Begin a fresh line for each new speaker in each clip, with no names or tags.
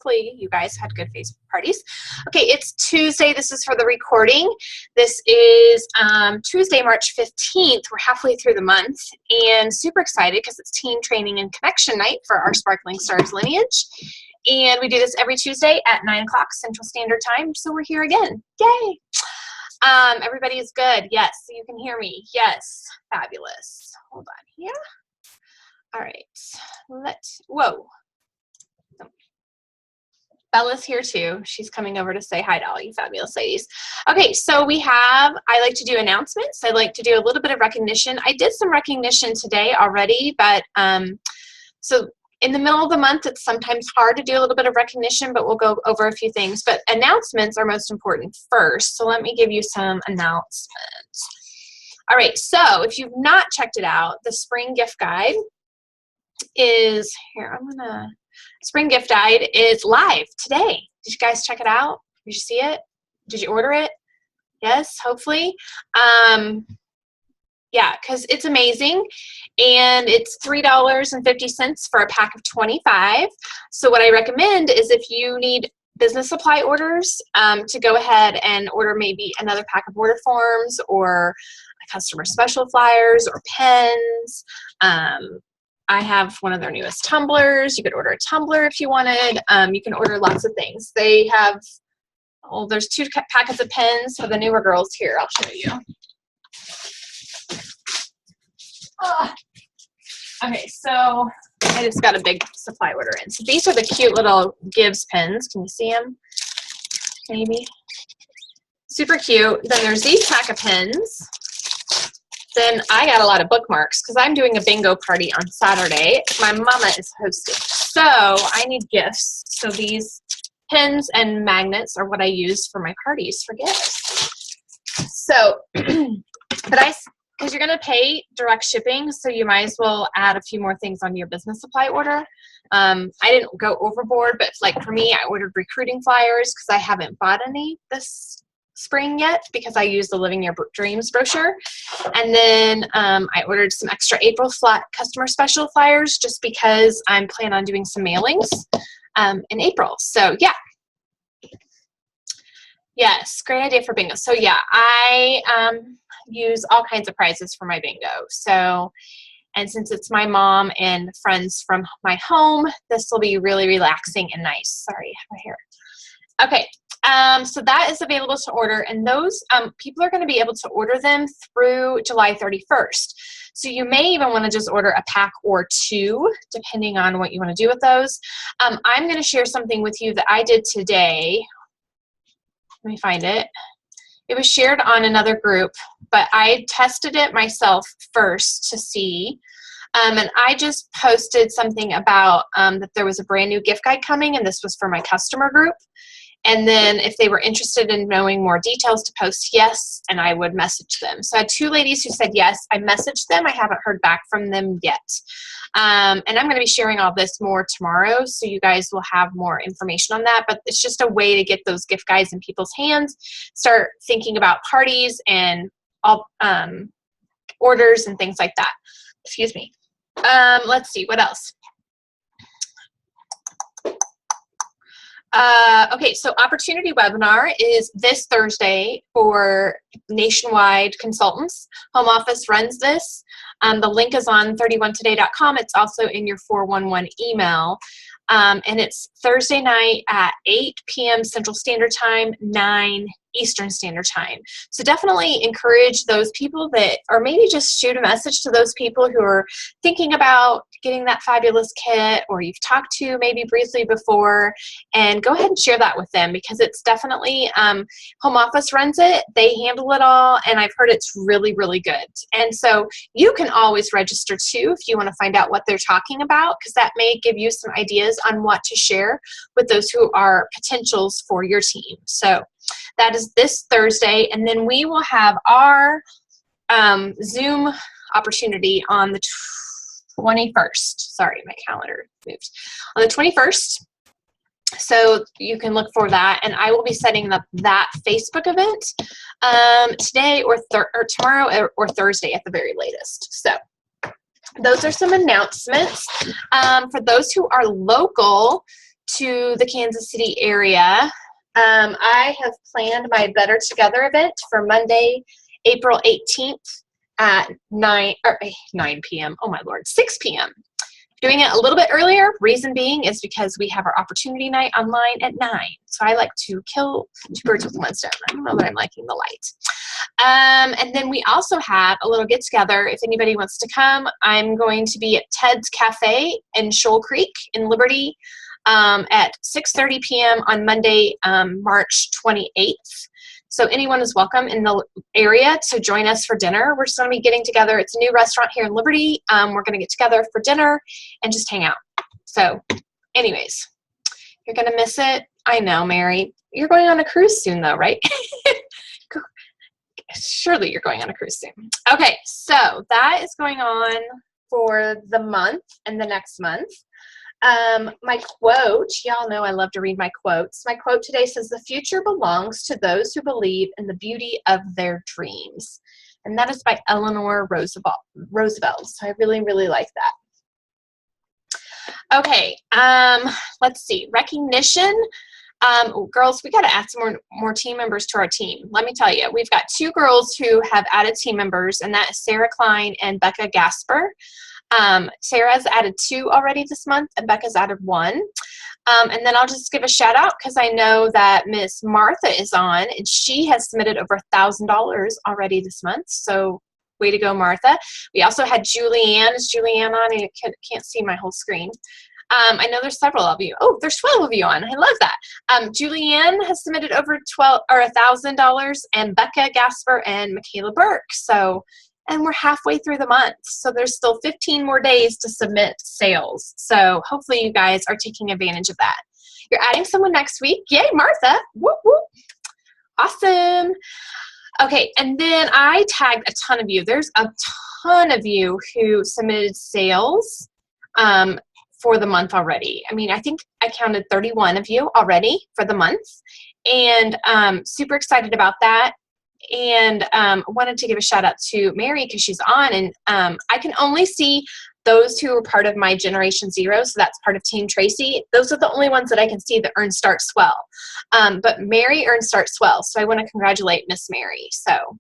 hopefully you guys had good Facebook parties. Okay, it's Tuesday. This is for the recording. This is Tuesday, March 15th. We're halfway through the month and super excited because it's team training and connection night for our Sparkling Stars lineage. And we do this every Tuesday at 9 o'clock Central Standard Time. So we're here again. Yay! Everybody is good. Yes, you can hear me. Yes, fabulous. Hold on here. All right, whoa. Bella's here too. She's coming over to say hi to all you fabulous ladies. Okay, so I like to do announcements. I like to do a little bit of recognition. I did some recognition today already, but so in the middle of the month, it's sometimes hard to do a little bit of recognition, but we'll go over a few things. But announcements are most important first. So let me give you some announcements. All right, so if you've not checked it out, the spring gift guide is here. Spring gift guide is live today. Did you guys check it out? Did you see it? Did you order it? Yes, hopefully. Yeah, because it's amazing, and it's $3.50 for a pack of 25. So what I recommend is if you need business supply orders, to go ahead and order maybe another pack of order forms or customer special flyers or pens. I have one of their newest tumblers. You could order a tumbler if you wanted. You can order lots of things. They have, there's 2 packets of pens for the newer girls here. I'll show you. Okay, so I just got a big supply order in. So these are the cute little Gibbs pens. Can you see them? Maybe. Super cute. Then there's these pack of pens. Then I got a lot of bookmarks because I'm doing a bingo party on Saturday. My mama is hosting. So I need gifts. So these pens and magnets are what I use for my parties for gifts. So, because you're going to pay direct shipping, so you might as well add a few more things on your business supply order. I didn't go overboard, but like for me, I ordered recruiting flyers because I haven't bought any this spring yet because I used the Living Your Dreams brochure. And then I ordered some extra April customer special flyers just because I'm planning on doing some mailings in April. So yeah. Yes, great idea for bingo. So yeah, I use all kinds of prizes for my bingo. So, and since it's my mom and friends from my home, this will be really relaxing and nice. Sorry, my hair. Okay, so that is available to order, and those people are going to be able to order them through July 31st. So you may even want to just order a pack or 2, depending on what you want to do with those. I'm going to share something with you that I did today. Let me find it. It was shared on another group, but I tested it myself first to see. And I just posted something about that there was a brand new gift guide coming, and this was for my customer group. And then if they were interested in knowing more details, to post yes, and I would message them. So I had 2 ladies who said yes. I messaged them. I haven't heard back from them yet. And I'm going to be sharing all this more tomorrow, so you guys will have more information on that. But it's just a way to get those gift guides in people's hands, start thinking about parties and all orders and things like that. Excuse me. Let's see, what else? Okay, so Opportunity Webinar is this Thursday for nationwide consultants. Home Office runs this. The link is on 31today.com. It's also in your 411 email. And it's Thursday night at 8 p.m. Central Standard Time, 9 Eastern Standard Time. So definitely encourage those people that, or maybe just shoot a message to those people who are thinking about getting that fabulous kit, or you've talked to maybe briefly before, and go ahead and share that with them, because it's definitely, Home Office runs it, they handle it all, and I've heard it's really, really good. And so you can always register too if you want to find out what they're talking about, because that may give you some ideas on what to share with those who are potentials for your team. So that is this Thursday, and then we will have our Zoom opportunity on the 21st. Sorry, my calendar moved. On the 21st, so you can look for that, and I will be setting up that Facebook event today or tomorrow or Thursday at the very latest. So those are some announcements. For those who are local, to the Kansas City area. I have planned my Better Together event for Monday, April 18th at 9 p.m. Oh my Lord, 6 p.m. Doing it a little bit earlier, reason being is because we have our opportunity night online at 9. So I like to kill two birds with one stone. I don't know that I'm liking the light. And then we also have a little get-together. If anybody wants to come, I'm going to be at Ted's Cafe in Shoal Creek in Liberty at 6:30 p.m. on Monday, March 28th. So anyone is welcome in the area to join us for dinner. We're just going to be getting together. It's a new restaurant here in Liberty. We're going to get together for dinner and just hang out. So anyways, you're going to miss it. I know, Mary. You're going on a cruise soon though, right? Surely you're going on a cruise soon. Okay, so that is going on for the month and the next month. My quote, y'all know I love to read my quotes. My quote today says, "The future belongs to those who believe in the beauty of their dreams." And that is by Eleanor Roosevelt. So I really, really like that. Okay, let's see. Recognition. Girls, we got to add some more team members to our team. Let me tell you, we've got 2 girls who have added team members, and that is Sarah Klein and Becca Gasper. Sarah's added 2 already this month, and Becca's added 1. And then I'll just give a shout out because I know that Miss Martha is on, and she has submitted over $1,000 already this month. So way to go, Martha. We also had Julianne. Is Julianne on? I can't see my whole screen. I know there's several of you. Oh, there's 12 of you on. I love that. Julianne has submitted over $1,000, and Becca Gasper and Michaela Burke. So, and we're halfway through the month. So there's still 15 more days to submit sales. So hopefully you guys are taking advantage of that. You're adding someone next week. Yay, Martha. Whoop, whoop. Awesome. Okay, and then I tagged a ton of you. There's a ton of you who submitted sales for the month already. I mean, I think I counted 31 of you already for the month, and super excited about that. And wanted to give a shout out to Mary because she's on, and I can only see those who are part of my Generation Zero, so that's part of Team Tracy. Those are the only ones that I can see that earn Start Swell. But Mary earned Start Swell, so I want to congratulate Miss Mary. So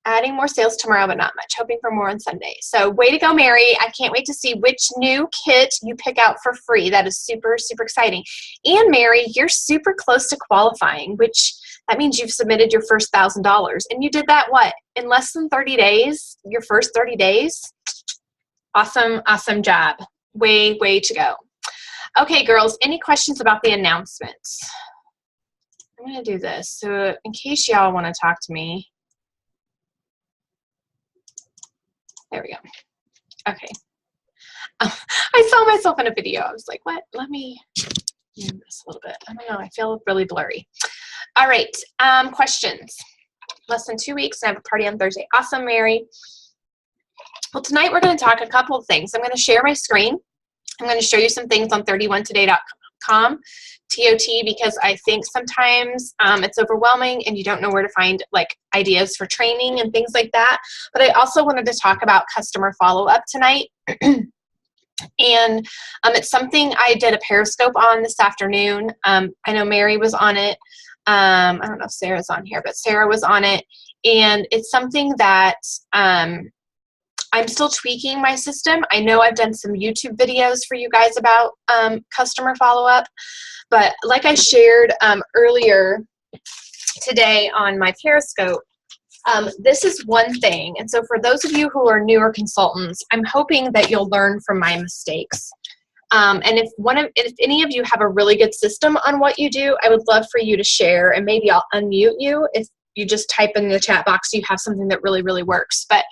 adding more sales tomorrow, but not much. Hoping for more on Sunday. So way to go, Mary. I can't wait to see which new kit you pick out for free. That is super, super exciting. And Mary, you're super close to qualifying, which that means you've submitted your first $1,000. And you did that, what, in less than 30 days? Your first 30 days? Awesome, awesome job. Way, way to go. Okay, girls, any questions about the announcements? I'm going to do this. So in case y'all want to talk to me. There we go. Okay. I saw myself in a video. I was like, what? Let me move this a little bit. I don't know. I feel really blurry. All right. Questions. Less than 2 weeks, and I have a party on Thursday. Awesome, Mary. Well, tonight we're going to talk a couple of things. I'm going to share my screen. I'm going to show you some things on 31today.com, TOT, because I think sometimes it's overwhelming and you don't know where to find like ideas for training and things like that. But I also wanted to talk about customer follow-up tonight. And it's something I did a Periscope on this afternoon. I know Mary was on it. I don't know if Sarah's on here, but Sarah was on it. And it's something that I'm still tweaking my system. I know I've done some YouTube videos for you guys about customer follow-up. But like I shared earlier today on my Periscope, this is one thing. And so for those of you who are newer consultants, I'm hoping that you'll learn from my mistakes. And if any of you have a really good system on what you do, I would love for you to share, and maybe I'll unmute you if you just type in the chat box you have something that really, really works. But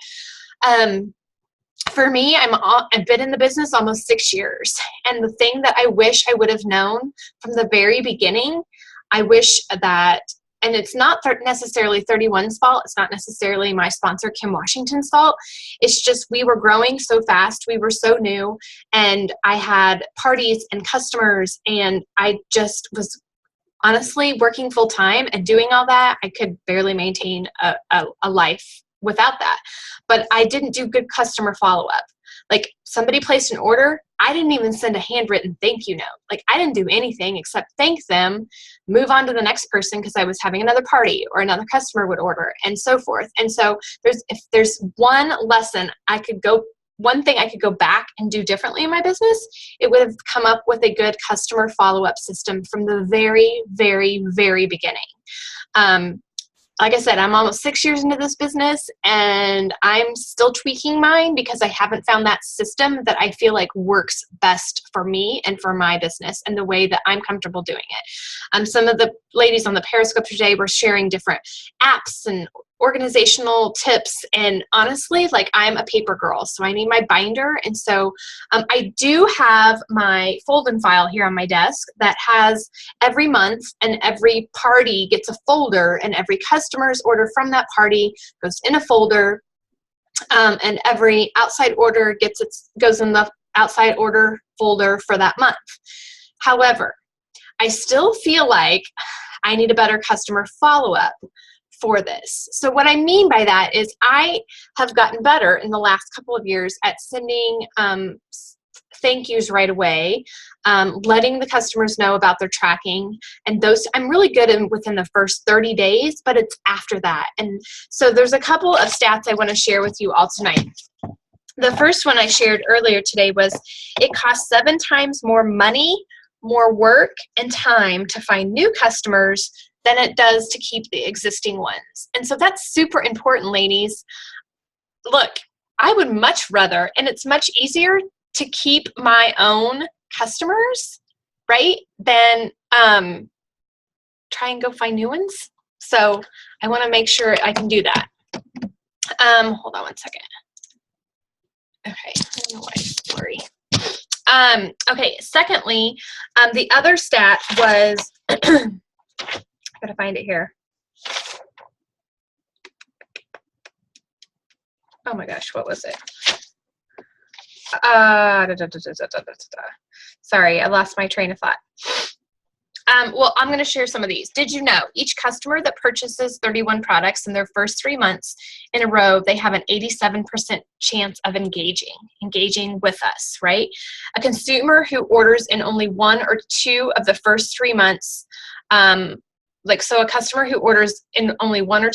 for me, I've been in the business almost 6 years. And the thing that I wish I would have known from the very beginning, I wish that, and it's not necessarily 31's fault. It's not necessarily my sponsor, Kim Washington's fault. It's just we were growing so fast. We were so new. And I had parties and customers. And I just was honestly working full time and doing all that. I could barely maintain a life without that. But I didn't do good customer follow-up. Like somebody placed an order, I didn't even send a handwritten thank you note. Like I didn't do anything except thank them, move on to the next person because I was having another party or another customer would order and so forth. And so if there's one lesson one thing I could go back and do differently in my business, it would have come up with a good customer follow-up system from the very, very, very beginning. Like I said, I'm almost 6 years into this business and I'm still tweaking mine because I haven't found that system that I feel like works best for me and for my business and the way that I'm comfortable doing it. Some of the ladies on the Periscope today were sharing different apps and organizational tips, and honestly, like I'm a paper girl, so I need my binder. And so I do have my fold and file here on my desk that has every month and every party gets a folder, and every customer's order from that party goes in a folder, and every outside order goes in the outside order folder for that month. However, I still feel like I need a better customer follow-up for this. So what I mean by that is I have gotten better in the last couple of years at sending thank yous right away, letting the customers know about their tracking, and those I'm really good in within the first 30 days, but it's after that. And so there's a couple of stats I want to share with you all tonight. The first one I shared earlier today was it costs 7 times more money, more work, and time to find new customers than it does to keep the existing ones. And so that's super important, ladies. Look, I would much rather, and it's much easier to keep my own customers, right, than try and go find new ones. So I want to make sure I can do that. Hold on one second. Okay, I don't know why it's blurry. Okay, secondly, the other stat was, I gotta find it here. Oh my gosh, what was it? Sorry, I lost my train of thought. Well, I'm going to share some of these. Did you know each customer that purchases 31 products in their first 3 months in a row, they have an 87% chance of engaging with us, right? A consumer who orders in only 1 or 2 of the first 3 months, so a customer who orders in only one or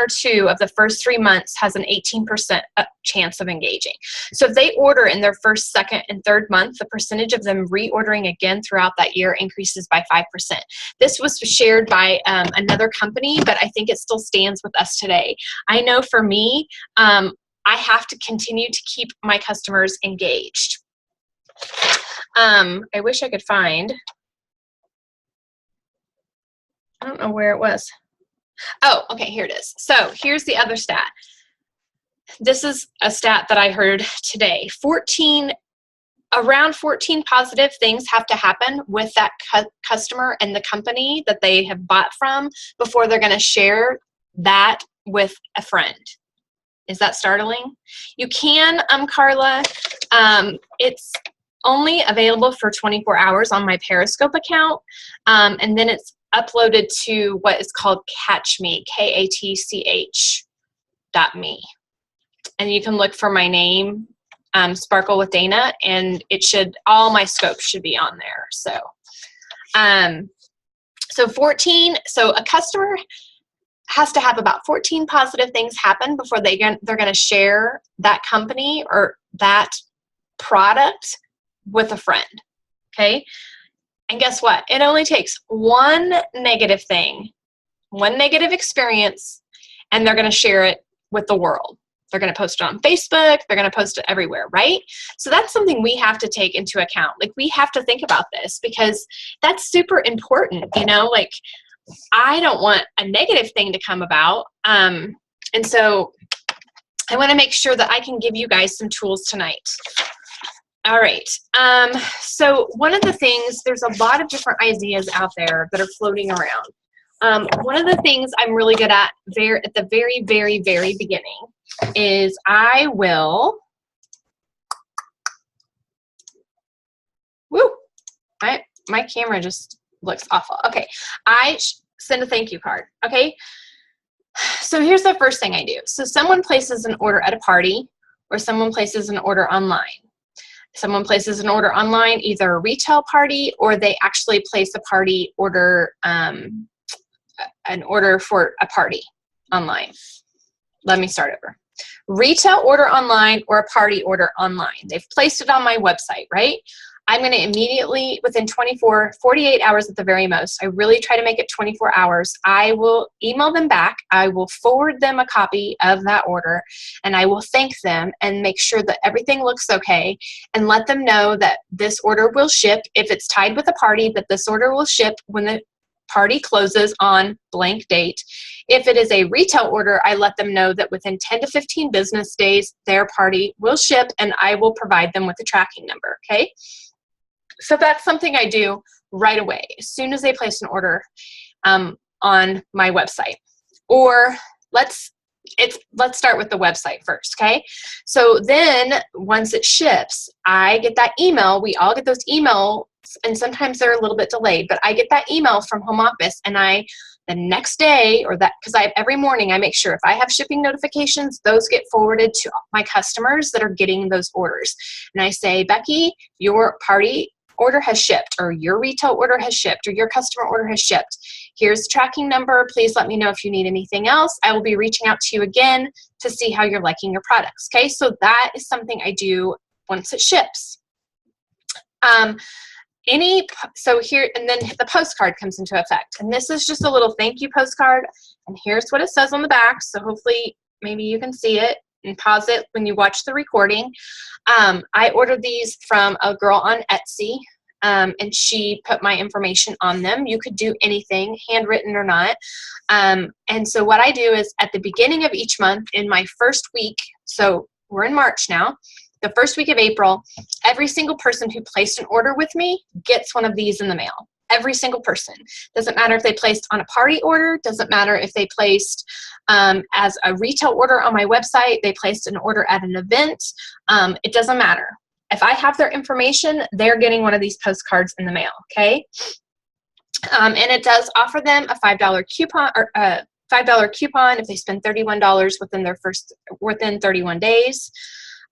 two of the first 3 months has an 18% chance of engaging. So if they order in their first, second, and third month, the percentage of them reordering again throughout that year increases by 5%. This was shared by another company, but I think it still stands with us today. I know for me, I have to continue to keep my customers engaged. I wish I could find, I don't know where it was. Oh, okay, here it is. So here's the other stat. This is a stat that I heard today. Around 14 positive things have to happen with that customer and the company that they have bought from before they're going to share that with a friend. Is that startling? You can, Carla. It's only available for 24 hours on my Periscope account, and then it's uploaded to what is called CatchMe, KATCH.me. And you can look for my name, Sparkle with Dana, and all my scopes should be on there. So, so a customer has to have about 14 positive things happen before they're going to share that company or that product with a friend, okay? And guess what? It only takes one negative thing, one negative experience, and they're going to share it with the world. They're going to post it on Facebook. They're going to post it everywhere, right? So that's something we have to take into account. Like, we have to think about this because that's super important, like I don't want a negative thing to come about. And so I want to make sure that I can give you guys some tools tonight. All right. So one of the things, there's a lot of different ideas out there that are floating around. One of the things I'm really good at at the very, very, very beginning is I will, my camera just looks awful. Okay. I send a thank you card. Okay. So here's the first thing I do. So someone places an order at a party or someone places an order online. Someone places an order online, either a retail party or they actually place a party order, an order for a party online. Let me start over. Retail order online or a party order online. They've placed it on my website, right? I'm going to immediately, within 48 hours at the very most, I really try to make it 24 hours, I will email them back. I will forward them a copy of that order, and I will thank them and make sure that everything looks okay and let them know that this order will ship. If it's tied with a party, that this order will ship when the party closes on blank date. If it is a retail order, I let them know that within 10 to 15 business days, their party will ship, and I will provide them with a tracking number, okay? So that's something I do right away, as soon as they place an order on my website. Or let's start with the website first, okay? So then once it ships, I get that email. We all get those emails, and sometimes they're a little bit delayed, but I get that email from home office, and the next day, or that, because every morning I make sure if I have shipping notifications, those get forwarded to my customers that are getting those orders. And I say, Becky, your party order has shipped, or your retail order has shipped, or your customer order has shipped. Here's the tracking number. Please let me know if you need anything else. I will be reaching out to you again to see how you're liking your products. Okay, so that is something I do once it ships. So here, and then the postcard comes into effect. And this is just a little thank you postcard. And here's what it says on the back. So hopefully maybe you can see it and pause it when you watch the recording. I ordered these from a girl on Etsy, and she put my information on them. You could do anything, handwritten or not. And so what I do is at the beginning of each month, in my first week, so we're in March now, the first week of April, every single person who placed an order with me gets one of these in the mail. Every single person. Doesn't matter if they placed on a party order, doesn't matter if they placed as a retail order on my website, they placed an order at an event, it doesn't matter. If I have their information, they're getting one of these postcards in the mail, okay? And it does offer them a $5 coupon, or $5 coupon if they spend $31 within 31 days.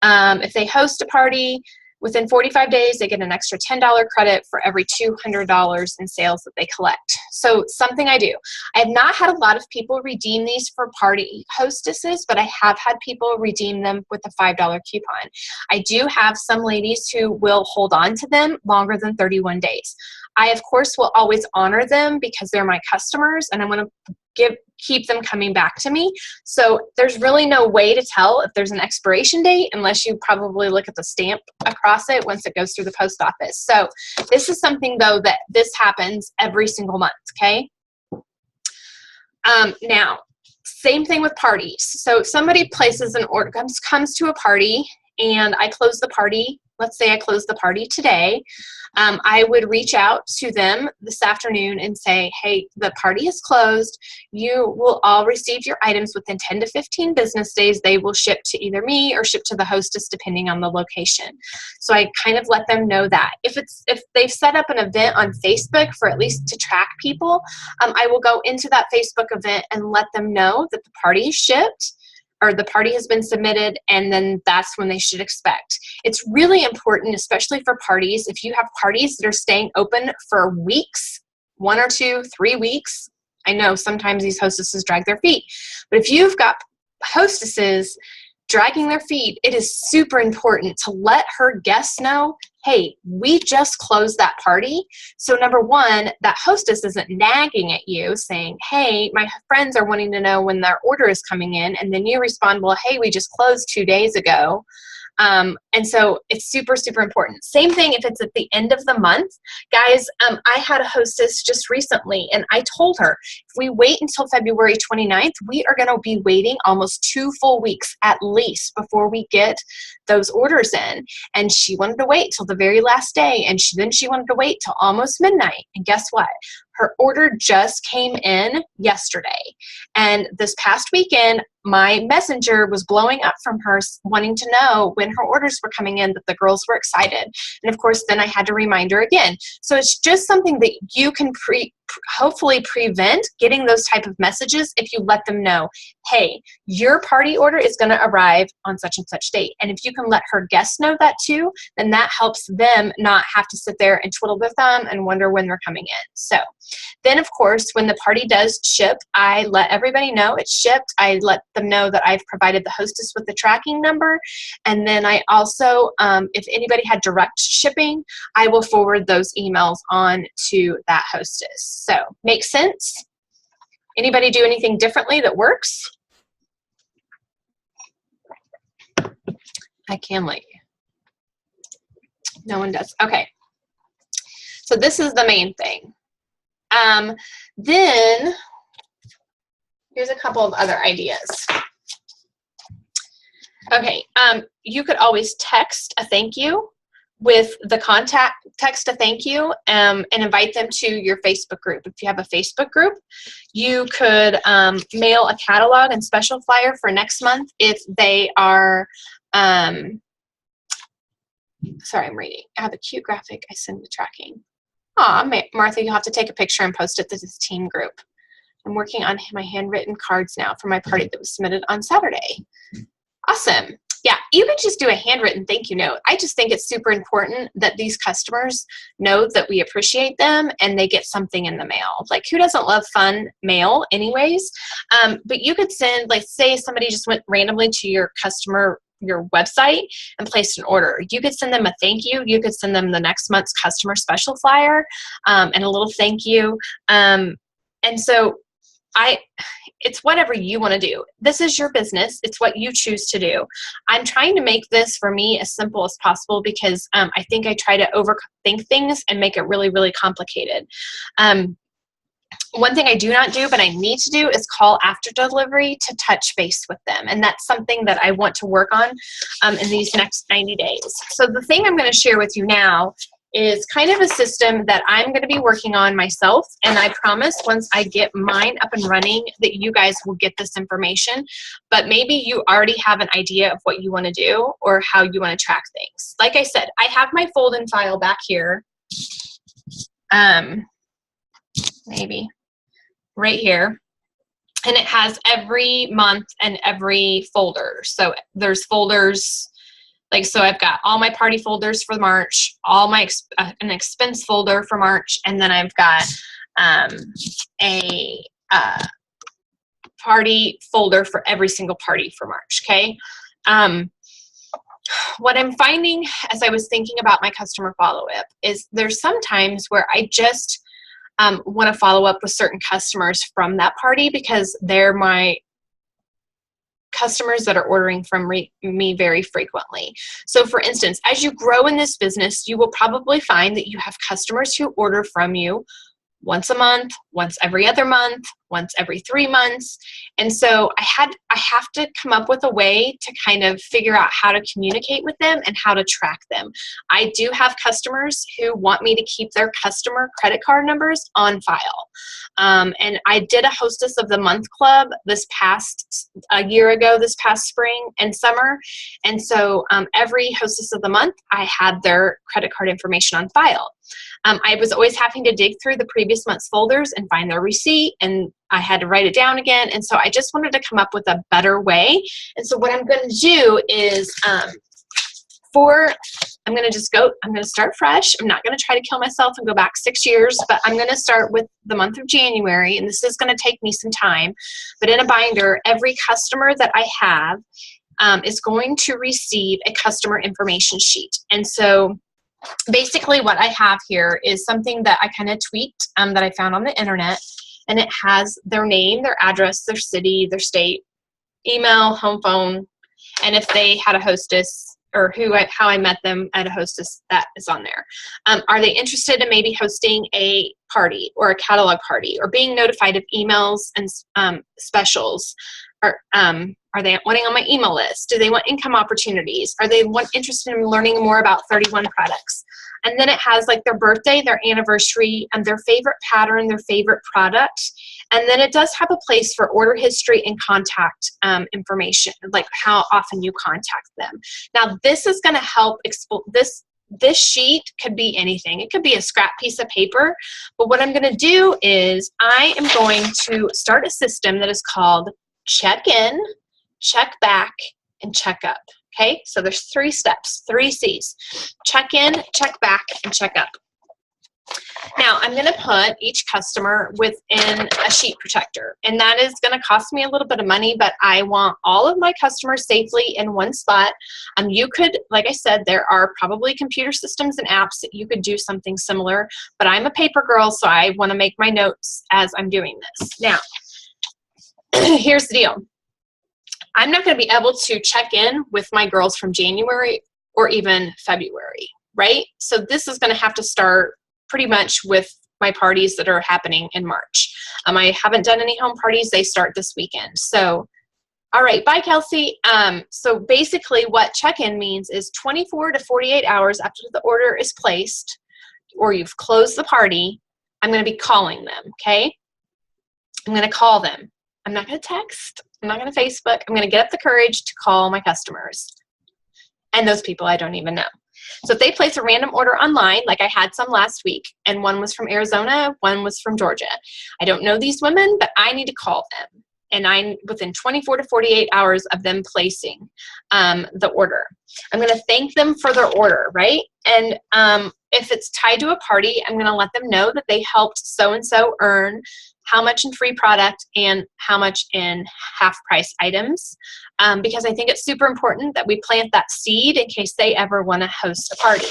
If they host a party within 45 days, they get an extra $10 credit for every $200 in sales that they collect. So something I do. I have not had a lot of people redeem these for party hostesses, but I have had people redeem them with a $5 coupon. I do have some ladies who will hold on to them longer than 31 days. I, of course, will always honor them because they're my customers, and I want to keep them coming back to me. So there's really no way to tell if there's an expiration date unless you probably look at the stamp across it once it goes through the post office. So this is something, though, that this happens every single month, okay? Now, same thing with parties. So if somebody places an order, comes to a party, and I close the party, let's say I close the party today, I would reach out to them this afternoon and say, hey, the party is closed. You will all receive your items within 10 to 15 business days. They will ship to either me or ship to the hostess depending on the location. So I kind of let them know that. If they've set up an event on Facebook for at least to track people, I will go into that Facebook event and let them know that the party is shipped, or the party has been submitted, and then that's when they should expect. It's really important, especially for parties, if you have parties that are staying open for weeks, 1 or 2, 3 weeks. I know sometimes these hostesses drag their feet, but if you've got hostesses dragging their feet, it is super important to let her guests know, hey, we just closed that party. So number one, that hostess isn't nagging at you saying, hey, my friends are wanting to know when their order is coming in. And then you respond, well, hey, we just closed 2 days ago. And so it's super, super important. Same thing if it's at the end of the month. Guys, I had a hostess just recently, and I told her, if we wait until February 29th, we are going to be waiting almost 2 full weeks at least before we get those orders in. And she wanted to wait till the very last day, and then she wanted to wait till almost midnight. And guess what? Her order just came in yesterday. And this past weekend, my messenger was blowing up from her wanting to know when her orders were coming in, that the girls were excited. And of course, then I had to remind her again. So it's just something that you can hopefully prevent getting those type of messages if you let them know, hey, your party order is going to arrive on such and such date. And if you can let her guests know that too, then that helps them not have to sit there and twiddle their thumb and wonder when they're coming in. So then, of course, when the party does ship, I let everybody know it's shipped. I let them know that I've provided the hostess with the tracking number. And then I also, if anybody had direct shipping, I will forward those emails on to that hostess. So, makes sense? Anybody do anything differently that works? I can let you. No one does. Okay. So this is the main thing. Then here's a couple of other ideas. Okay. You could always text a thank you with the contact, text a thank you, and invite them to your Facebook group. If you have a Facebook group, you could mail a catalog and special flyer for next month if they are, sorry, I'm reading. I have a cute graphic I send the tracking. Aw, Martha, you'll have to take a picture and post it to this team group. I'm working on my handwritten cards now for my party that was submitted on Saturday. Awesome. Yeah, you could just do a handwritten thank you note. I just think it's super important that these customers know that we appreciate them and they get something in the mail. Like, who doesn't love fun mail anyways? But you could send, like, say somebody just went randomly to your website and placed an order. You could send them a thank you. You could send them the next month's customer special flyer and a little thank you. And so it's whatever you want to do. This is your business. It's what you choose to do. I'm trying to make this for me as simple as possible because I think I try to overthink things and make it really, really complicated. One thing I do not do, but I need to do, is call after delivery to touch base with them. And that's something that I want to work on in these next 90 days. So the thing I'm going to share with you now is kind of a system that I'm going to be working on myself. And I promise once I get mine up and running that you guys will get this information. But maybe you already have an idea of what you want to do or how you want to track things. Like I said, I have my fold and file back here. Maybe right here. And it has every month and every folder. So there's folders. Like, so I've got all my party folders for March, all my an expense folder for March, and then I've got a party folder for every single party for March, okay? What I'm finding as I was thinking about my customer follow-up is there's some times where I just want to follow up with certain customers from that party because they're my customers that are ordering from me very frequently. So for instance, as you grow in this business, you will probably find that you have customers who order from you once a month, once every other month, once every 3 months. And so I have to come up with a way to kind of figure out how to communicate with them and how to track them. I do have customers who want me to keep their customer credit card numbers on file. And I did a Hostess of the Month club a year ago, this past spring and summer. And so every Hostess of the Month, I had their credit card information on file. I was always having to dig through the previous month's folders and find their receipt, and I had to write it down again. And so I just wanted to come up with a better way. And so what I'm going to do is I'm going to start fresh. I'm not going to try to kill myself and go back 6 years, but I'm going to start with the month of January, and this is going to take me some time. But in a binder, every customer that I have is going to receive a customer information sheet. And so basically what I have here is something that I kind of tweaked that I found on the internet, and it has their name, their address, their city, their state, email, home phone, and if they had a hostess or how I met them at a hostess, that is on there. Are they interested in maybe hosting a party or a catalog party or being notified of emails and specials? Or, are they wanting on my email list? Do they want income opportunities? Are they interested in learning more about 31 products? And then it has like their birthday, their anniversary, and their favorite pattern, their favorite product, And then it does have a place for order history and contact information, like how often you contact them. Now, this is going to help this sheet could be anything. It could be a scrap piece of paper, but what I'm going to do is I am going to start a system that is called check in, check back, and check up. Okay, so there's 3 steps, 3 C's. Check in, check back, and check up. Now, I'm going to put each customer within a sheet protector, and that is going to cost me a little bit of money, but I want all of my customers safely in one spot. You could, like I said, there are probably computer systems and apps that you could do something similar, but I'm a paper girl, so I want to make my notes as I'm doing this. Now, here's the deal. I'm not going to be able to check in with my girls from January or even February, right? So this is going to have to start pretty much with my parties that are happening in March. I haven't done any home parties. They start this weekend. So, all right, bye, Kelsey. So basically what check-in means is 24 to 48 hours after the order is placed or you've closed the party, I'm going to be calling them, okay? I'm going to call them. I'm not going to text. I'm not going to Facebook. I'm going to get up the courage to call my customers. And those people I don't even know. So if they place a random order online, like I had some last week, and one was from Arizona, one was from Georgia. I don't know these women, but I need to call them. And I'm within 24 to 48 hours of them placing the order. I'm going to thank them for their order, right? And if it's tied to a party, I'm going to let them know that they helped so-and-so earn how much in free product and how much in half-price items, because I think it's super important that we plant that seed in case they ever want to host a party.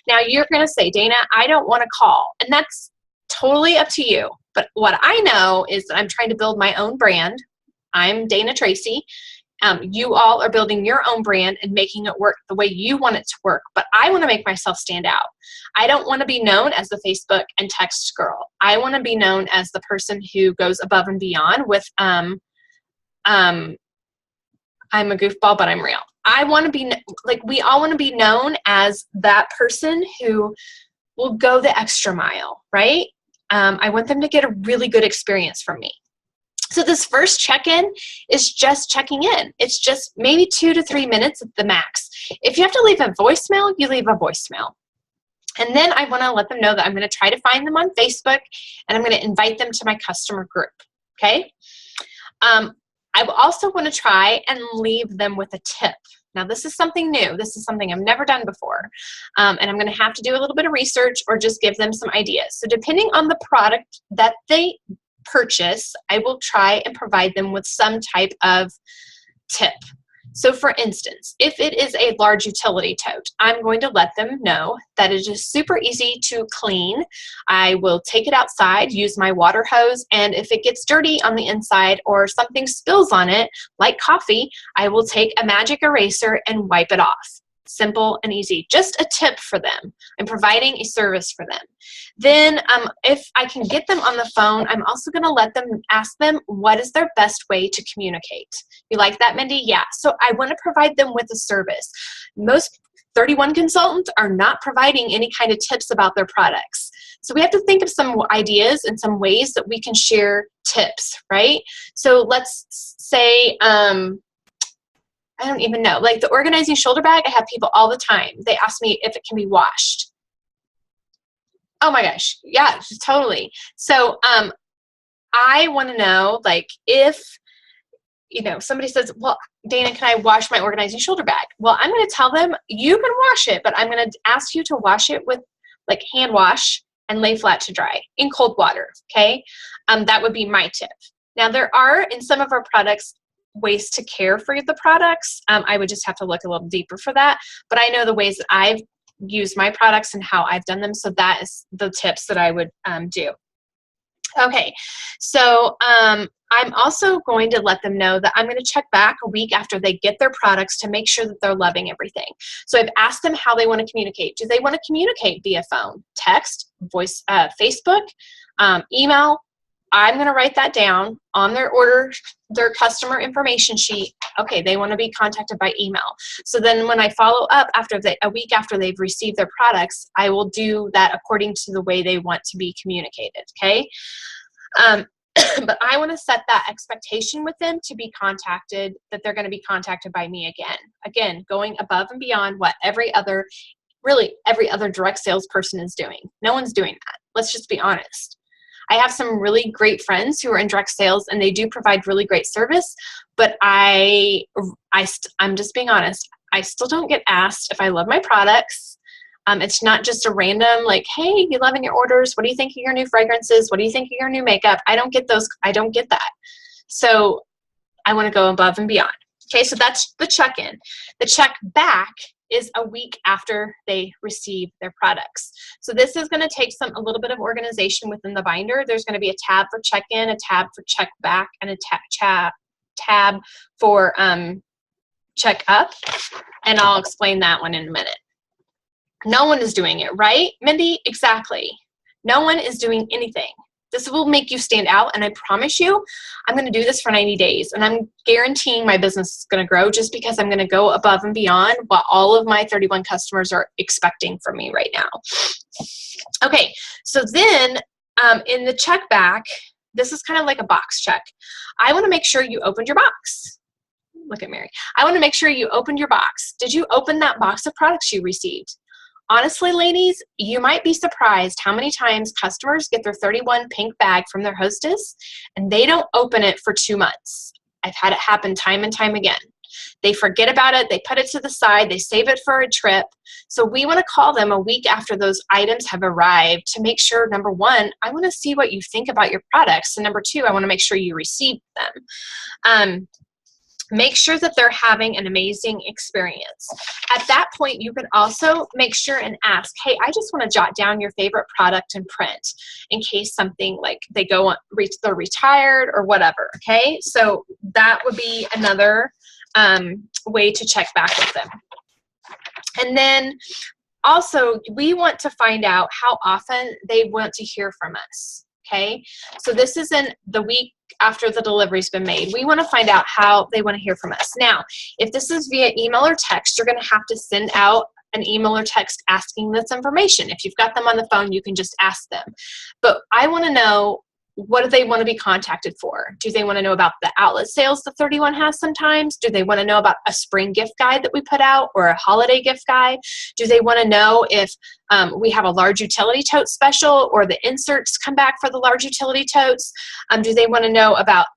Now, you're going to say, Dana, I don't want to call, and that's totally up to you. But what I know is that I'm trying to build my own brand. I'm Dana Tracy. You all are building your own brand and making it work the way you want it to work, but I want to make myself stand out. I don't want to be known as the Facebook and text girl. I want to be known as the person who goes above and beyond with, I'm a goofball, but I'm real. I want to be, like, we all want to be known as that person who will go the extra mile, right? I want them to get a really good experience from me. So this first check-in is just checking in. It's just maybe 2 to 3 minutes at the max. If you have to leave a voicemail, you leave a voicemail. And then I want to let them know that I'm going to try to find them on Facebook, and I'm going to invite them to my customer group, okay? I will also want to try and leave them with a tip. Now, this is something new. This is something I've never done before. And I'm going to have to do a little bit of research or just give them some ideas. So depending on the product that they purchase, I will try and provide them with some type of tip. So for instance, if it is a large utility tote, I'm going to let them know that it is super easy to clean. I will take it outside, use my water hose, and if it gets dirty on the inside or something spills on it, like coffee, I will take a magic eraser and wipe it off. Simple and easy. Just a tip for them. I'm providing a service for them. Then if I can get them on the phone, I'm also going to ask them what is their best way to communicate. You like that, Mindy? Yeah. So I want to provide them with a service. Most 31 consultants are not providing any kind of tips about their products. So we have to think of some ideas and some ways that we can share tips, right? So let's say, I don't even know. Like the organizing shoulder bag, I have people all the time. They ask me if it can be washed. Oh my gosh. Yeah, totally. So I want to know, like, if, somebody says, well, Dana, can I wash my organizing shoulder bag? Well, I'm going to tell them you can wash it, but I'm going to ask you to wash it with like hand wash and lay flat to dry in cold water. Okay. That would be my tip. Now there are in some of our products ways to care for the products. I would just have to look a little deeper for that, but I know the ways that I've used my products and how I've done them. So that is the tips that I would do. Okay, so I'm also going to let them know that I'm going to check back a week after they get their products to make sure that they're loving everything. So I've asked them how they want to communicate. Do they want to communicate via phone, text, voice, Facebook, email? I'm going to write that down on their order, their customer information sheet. Okay, they want to be contacted by email. So then when I follow up a week after they've received their products, I will do that according to the way they want to be communicated, okay? But I want to set that expectation with them to be contacted, that they're going to be contacted by me again. Again, going above and beyond what every other direct salesperson is doing. No one's doing that. Let's just be honest. I have some really great friends who are in direct sales, and they do provide really great service, but I'm just being honest. I still don't get asked if I love my products. It's not just a random like, hey, you loving your orders? What do you think of your new fragrances? What do you think of your new makeup? I don't get those. I don't get that. So I want to go above and beyond. Okay, so that's the check-in. The check back is a week after they receive their products. So this is going to take a little bit of organization within the binder. There's going to be a tab for check-in, a tab for check back, and a tab for check up. And I'll explain that one in a minute. No one is doing it, right, Mindy? Exactly. No one is doing anything. This will make you stand out, and I promise you, I'm going to do this for 90 days, and I'm guaranteeing my business is going to grow just because I'm going to go above and beyond what all of my 31 customers are expecting from me right now. Okay, so then in the check back, this is kind of like a box check. I want to make sure you opened your box. Look at Mary. I want to make sure you opened your box. Did you open that box of products you received? Honestly, ladies, you might be surprised how many times customers get their 31 pink bag from their hostess and they don't open it for 2 months. I've had it happen time and time again. They forget about it. They put it to the side. They save it for a trip. So we want to call them a week after those items have arrived to make sure, number one, I want to see what you think about your products. And number two, I want to make sure you received them. Make sure that they're having an amazing experience. At that point, you can also make sure and ask, hey, I just want to jot down your favorite product and print in case something like they're retired or whatever, okay? So that would be another way to check back with them. And then also, we want to find out how often they want to hear from us. Okay, so this is in the week after the delivery's been made. We want to find out how they want to hear from us. Now, if this is via email or text, you're going to have to send out an email or text asking this information. If you've got them on the phone, you can just ask them. But I want to know, what do they want to be contacted for? Do they want to know about the outlet sales that 31 has sometimes? Do they want to know about a spring gift guide that we put out or a holiday gift guide? Do they want to know if we have a large utility tote special or the inserts come back for the large utility totes? Do they want to know about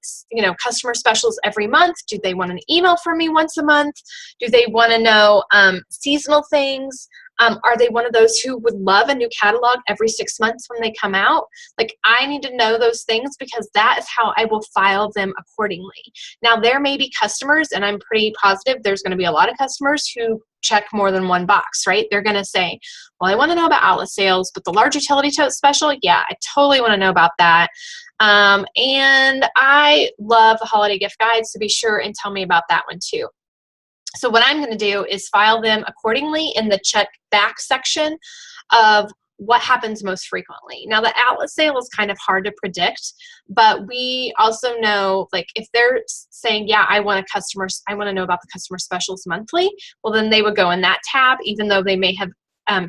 customer specials every month? Do they want an email from me once a month? Do they want to know seasonal things? Are they one of those who would love a new catalog every 6 months when they come out? Like, I need to know those things because that is how I will file them accordingly. Now, there may be customers, and I'm pretty positive there's going to be a lot of customers who check more than one box, right? They're going to say, well, I want to know about outlet sales, but the large utility tote special, yeah, I totally want to know about that. And I love the holiday gift guides, so be sure and tell me about that one too. So what I'm going to do is file them accordingly in the check back section of what happens most frequently. Now, the outlet sale is kind of hard to predict, but we also know, like, if they're saying, yeah, I want to know about the customer specials monthly, well, then they would go in that tab, even though they may have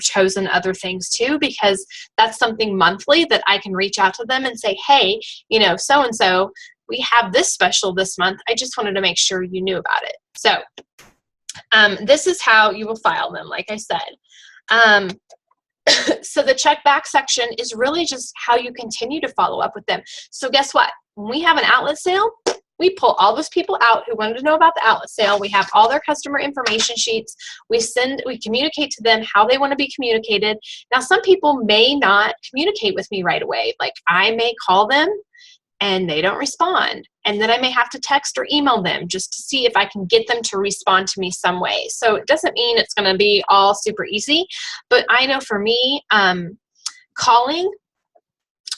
chosen other things too, because that's something monthly that I can reach out to them and say, hey, so-and-so, we have this special this month. I just wanted to make sure you knew about it. So this is how you will file them, like I said. So the check back section is really just how you continue to follow up with them. So guess what? When we have an outlet sale, we pull all those people out who wanted to know about the outlet sale. We have all their customer information sheets. We communicate to them how they want to be communicated. Now, some people may not communicate with me right away. Like, I may call them and they don't respond. And then I may have to text or email them just to see if I can get them to respond to me some way. So it doesn't mean it's going to be all super easy, but I know for me, calling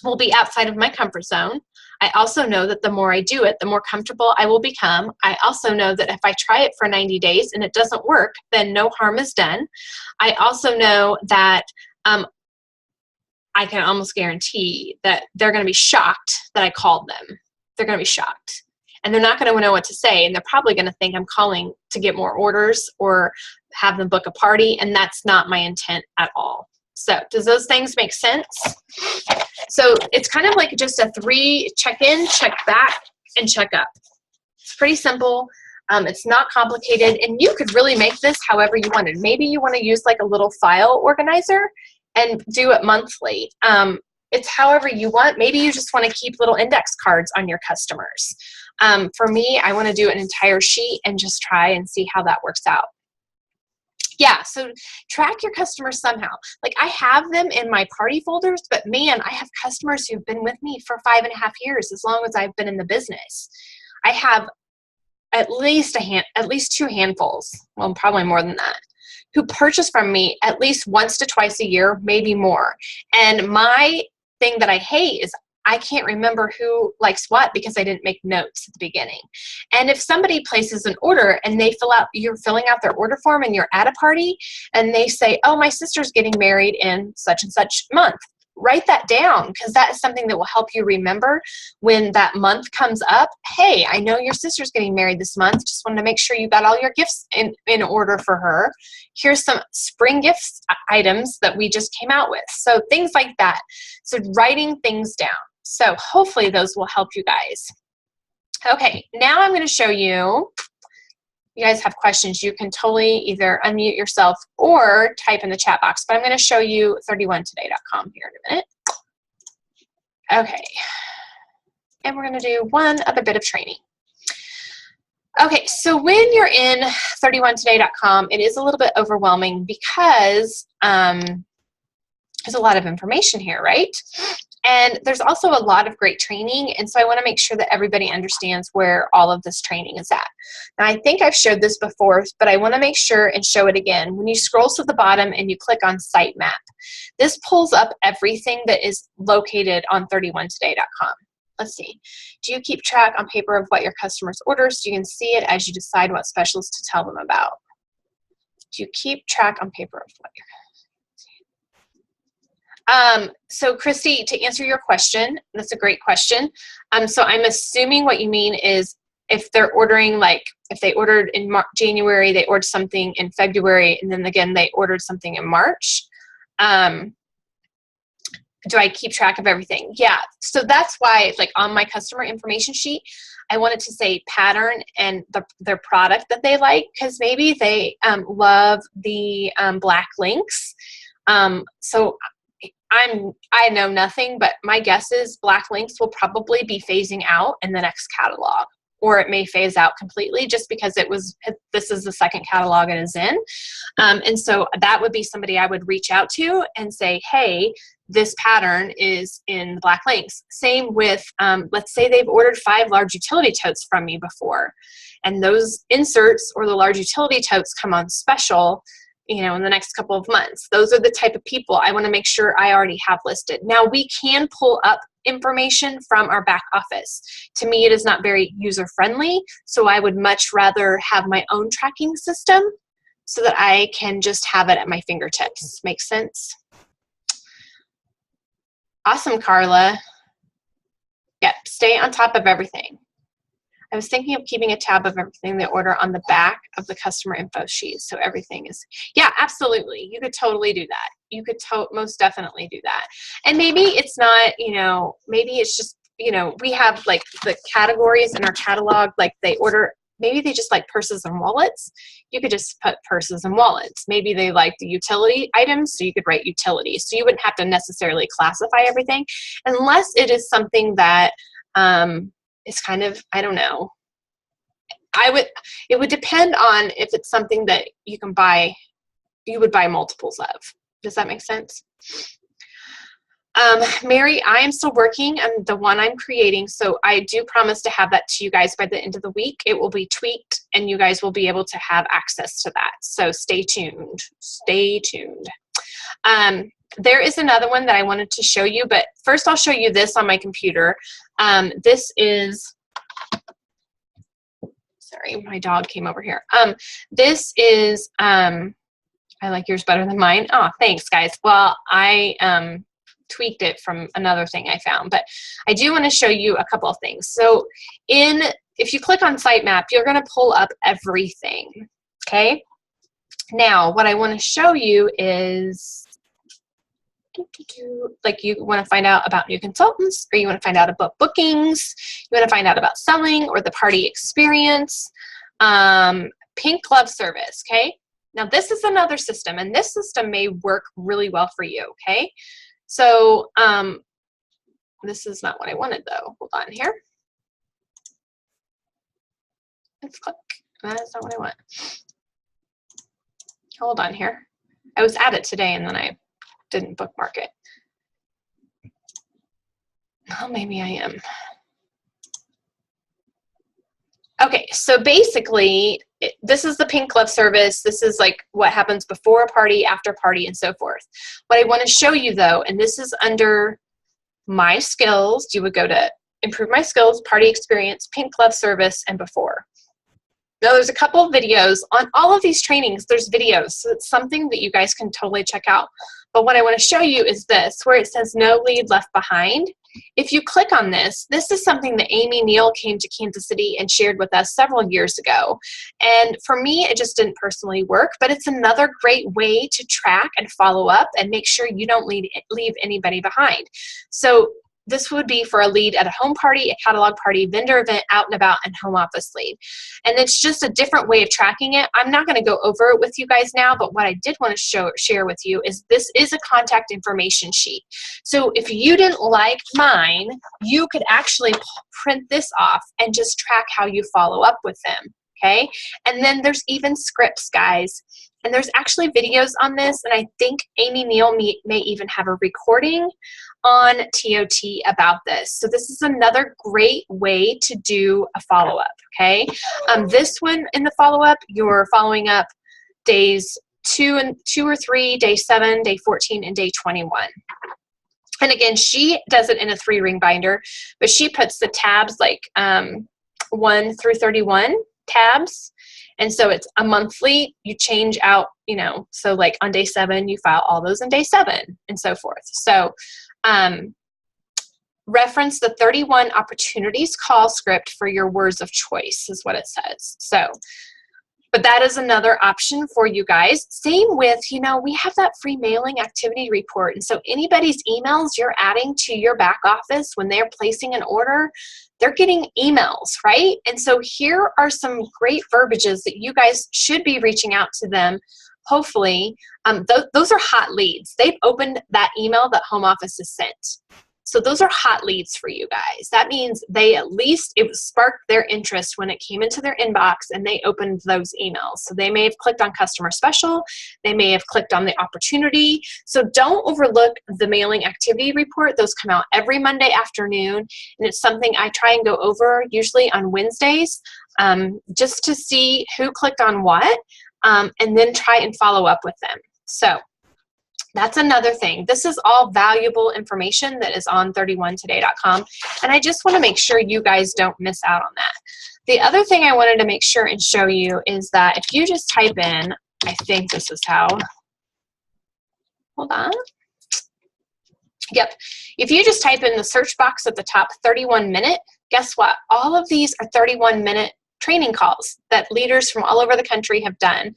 will be outside of my comfort zone. I also know that the more I do it, the more comfortable I will become. I also know that if I try it for 90 days and it doesn't work, then no harm is done. I also know that I can almost guarantee that they're going to be shocked that I called them. They're going to be shocked. And they're not going to know what to say. And they're probably going to think I'm calling to get more orders or have them book a party. And that's not my intent at all. So does those things make sense? So it's kind of like just a 3 check in, check back, and check up. It's pretty simple. It's not complicated, and you could really make this however you wanted. Maybe you want to use like a little file organizer and do it monthly. It's however you want. Maybe you just want to keep little index cards on your customers. For me, I want to do an entire sheet and just try and see how that works out. Yeah, so track your customers somehow. Like I have them in my party folders, but man, I have customers who've been with me for 5.5 years, as long as I've been in the business. I have at least 2 handfuls, well, probably more than that, who purchase from me at least once to twice a year, maybe more. And my thing that I hate is I can't remember who likes what because I didn't make notes at the beginning. And if somebody places an order and you're filling out their order form and you're at a party and they say, oh, my sister's getting married in such and such month, write that down, because that is something that will help you remember when that month comes up. Hey, I know your sister's getting married this month. Just wanted to make sure you got all your gifts in order for her. Here's some spring gifts items that we just came out with. So things like that. So writing things down. So hopefully those will help you guys. Okay, now I'm going to show you. You guys have questions, you can totally either unmute yourself or type in the chat box, but I'm going to show you 31today.com here in a minute. Okay, and we're going to do one other bit of training. Okay, so when you're in 31today.com, it is a little bit overwhelming because there's a lot of information here, right? And there's also a lot of great training, and so I want to make sure that everybody understands where all of this training is at. Now, I think I've showed this before, but I want to make sure and show it again. When you scroll to the bottom and you click on Sitemap, this pulls up everything that is located on 31today.com. Let's see. Do you keep track on paper of what your customers order so you can see it as you decide what specials to tell them about? Do you keep track on paper of what your So Christy, to answer your question, that's a great question. So I'm assuming what you mean is if they're ordering, like if they ordered in January, they ordered something in February, and then again, they ordered something in March. Do I keep track of everything? Yeah. So that's why, like on my customer information sheet, I wanted to say pattern and their product that they like, because maybe they love the black links. So I know nothing, but my guess is black links will probably be phasing out in the next catalog, or it may phase out completely just because this is the second catalog it is in. And so that would be somebody I would reach out to and say, hey, this pattern is in the black links. Same with, let's say they've ordered 5 large utility totes from me before, and those inserts or the large utility totes come on special, in the next couple of months. Those are the type of people I want to make sure I already have listed. Now, we can pull up information from our back office. To me, it is not very user-friendly, so I would much rather have my own tracking system so that I can just have it at my fingertips. Make sense? Awesome, Carla. Yep, stay on top of everything. I was thinking of keeping a tab of everything they order on the back of the customer info sheet, so everything is, yeah, absolutely. You could totally do that. You could most definitely do that. And maybe it's not, maybe it's just, we have like the categories in our catalog, like they order, maybe they just like purses and wallets. You could just put purses and wallets. Maybe they like the utility items, so you could write utilities. So you wouldn't have to necessarily classify everything unless it is something that, it's kind of, I don't know. It would depend on if it's something that you would buy multiples of. Does that make sense? Mary, I am still working on the one I'm creating, so I do promise to have that to you guys by the end of the week. It will be tweaked, and you guys will be able to have access to that. So stay tuned. Stay tuned. There is another one that I wanted to show you, but first I'll show you this on my computer. This is, sorry, my dog came over here. This is, I like yours better than mine. Oh, thanks, guys. Well, I tweaked it from another thing I found, but I do want to show you a couple of things. So if you click on Sitemap, you're going to pull up everything, okay? Now, what I want to show you is like you want to find out about new consultants, or you want to find out about bookings, you want to find out about selling or the party experience. Pink glove service, okay? Now this is another system, and this system may work really well for you, okay? So this is not what I wanted though. Hold on here. Let's click. That's not what I want. Hold on here. I was at it today and then I didn't bookmark it. Oh, maybe I am. Okay, so basically, this is the pink glove service. This is like what happens before a party, after party, and so forth. What I want to show you though, and this is under my skills, you would go to improve my skills, party experience, pink glove service, and before. Now there's a couple of videos on all of these trainings. There's videos, so it's something that you guys can totally check out. But what I want to show you is this, where it says no lead left behind. If you click on this, this is something that Amy Neal came to Kansas City and shared with us several years ago. And for me, it just didn't personally work, but it's another great way to track and follow up and make sure you don't leave anybody behind. So this would be for a lead at a home party, a catalog party, vendor event, out and about, and home office lead. And it's just a different way of tracking it. I'm not going to go over it with you guys now, but what I did want to share with you is this is a contact information sheet. So if you didn't like mine, you could actually print this off and just track how you follow up with them. Okay? And then there's even scripts, guys. And there's actually videos on this, and I think Amy Neal may even have a recording on TOT about this. So this is another great way to do a follow-up, okay? This one in the follow-up, you're following up days 2 or 3, day 7, day 14, and day 21. And again, she does it in a 3-ring binder, but she puts the tabs like 1 through 31 tabs. And so it's a monthly, you change out, you know, so like on day 7, you file all those in day 7 and so forth. So reference the 31 opportunities call script for your words of choice is what it says. So, but that is another option for you guys. Same with, you know, we have that free mailing activity report. And so anybody's emails you're adding to your back office when they're placing an order, they're getting emails, right? And so here are some great verbiages that you guys should be reaching out to them. Hopefully, those are hot leads. They've opened that email that home office has sent. So those are hot leads for you guys. That means they at least, it sparked their interest when it came into their inbox and they opened those emails. So they may have clicked on customer special. They may have clicked on the opportunity. So don't overlook the mailing activity report. Those come out every Monday afternoon. And it's something I try and go over usually on Wednesdays just to see who clicked on what and then try and follow up with them. So that's another thing. This is all valuable information that is on 31today.com, and I just want to make sure you guys don't miss out on that. The other thing I wanted to make sure and show you is that if you just type in, I think this is how, hold on. Yep. If you just type in the search box at the top 31 minute, guess what? All of these are 31-minute training calls that leaders from all over the country have done.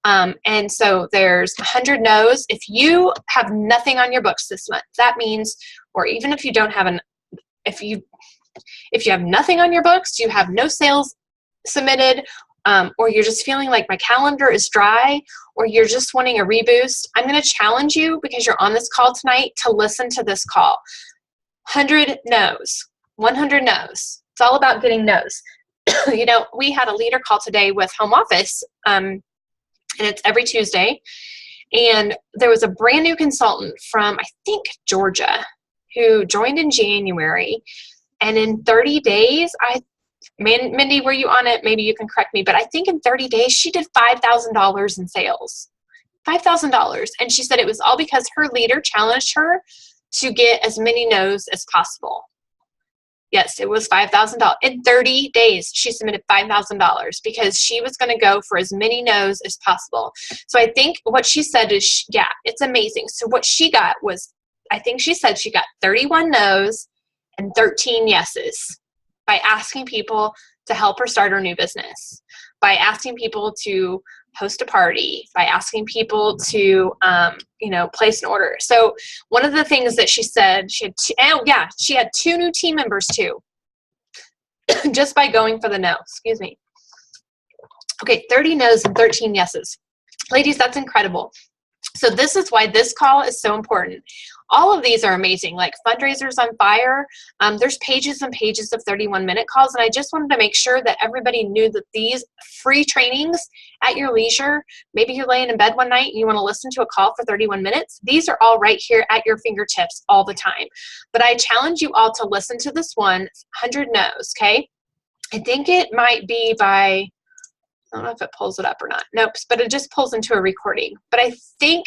And so there's 100 no's. If you have nothing on your books this month, that means, or even if you don't have if you have nothing on your books, you have no sales submitted, or you're just feeling like my calendar is dry, or you're just wanting a reboost, I'm going to challenge you, because you're on this call tonight, to listen to this call. 100 no's, 100 no's. It's all about getting no's. You know, we had a leader call today with home office, and it's every Tuesday. And there was a brand new consultant from, I think, Georgia, who joined in January. And in 30 days, Mindy, were you on it? Maybe you can correct me, but I think in 30 days, she did $5,000 in sales. $5,000. And she said it was all because her leader challenged her to get as many no's as possible. Yes, it was $5,000. In 30 days, she submitted $5,000 because she was going to go for as many no's as possible. So I think what she said is, yeah, it's amazing. So what she got was, I think she said she got 31 no's and 13 yeses by asking people to help her start her new business, by asking people to host a party, by asking people to, you know, place an order. So one of the things that she said, she had she had 2 new team members too, just by going for the no. Excuse me. Okay, 30 no's and 13 yeses. Ladies, that's incredible. So this is why this call is so important. All of these are amazing, like Fundraisers on Fire. There's pages and pages of 31-minute calls, and I just wanted to make sure that everybody knew that these free trainings at your leisure, maybe you're laying in bed one night and you want to listen to a call for 31 minutes, these are all right here at your fingertips all the time. But I challenge you all to listen to this one, 100 No's, okay? I think it might be by, I don't know if it pulls it up or not. Nope, but it just pulls into a recording. But I think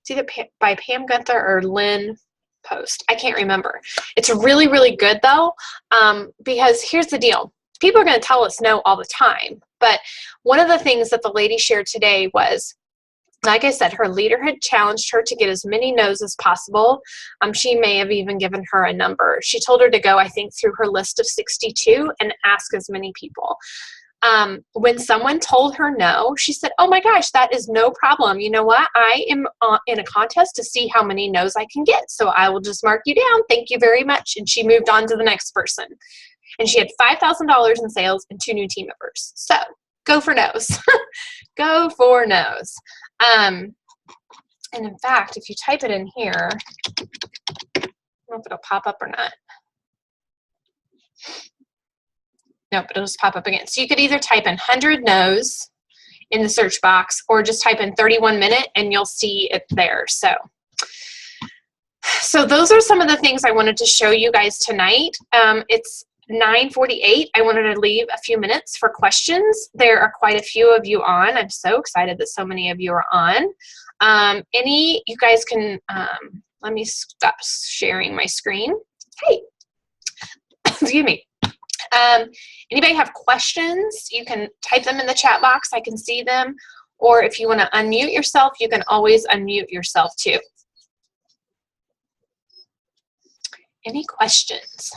it's either by Pam Gunther or Lynn Post. I can't remember. It's really, really good though, because here's the deal. People are going to tell us no all the time. But one of the things that the lady shared today was, like I said, her leader had challenged her to get as many no's as possible. She may have even given her a number. She told her to go, I think, through her list of 62 and ask as many people. When someone told her no, she said, oh my gosh, that is no problem. You know what? I am in a contest to see how many no's I can get. So I will just mark you down. Thank you very much. And she moved on to the next person. And she had $5,000 in sales and 2 new team members. So go for no's. Go for no's. And in fact, if you type it in here, I don't know if it'll pop up or not. Nope, it'll just pop up again. So you could either type in 100 no's in the search box or just type in 31 minute and you'll see it there. So those are some of the things I wanted to show you guys tonight. It's 9:48. I wanted to leave a few minutes for questions. There are quite a few of you on. I'm so excited that so many of you are on. You guys can, let me stop sharing my screen. Hey, excuse me. Anybody have questions? You can type them in the chat box. I can see them. Or if you want to unmute yourself, you can always unmute yourself too. Any questions?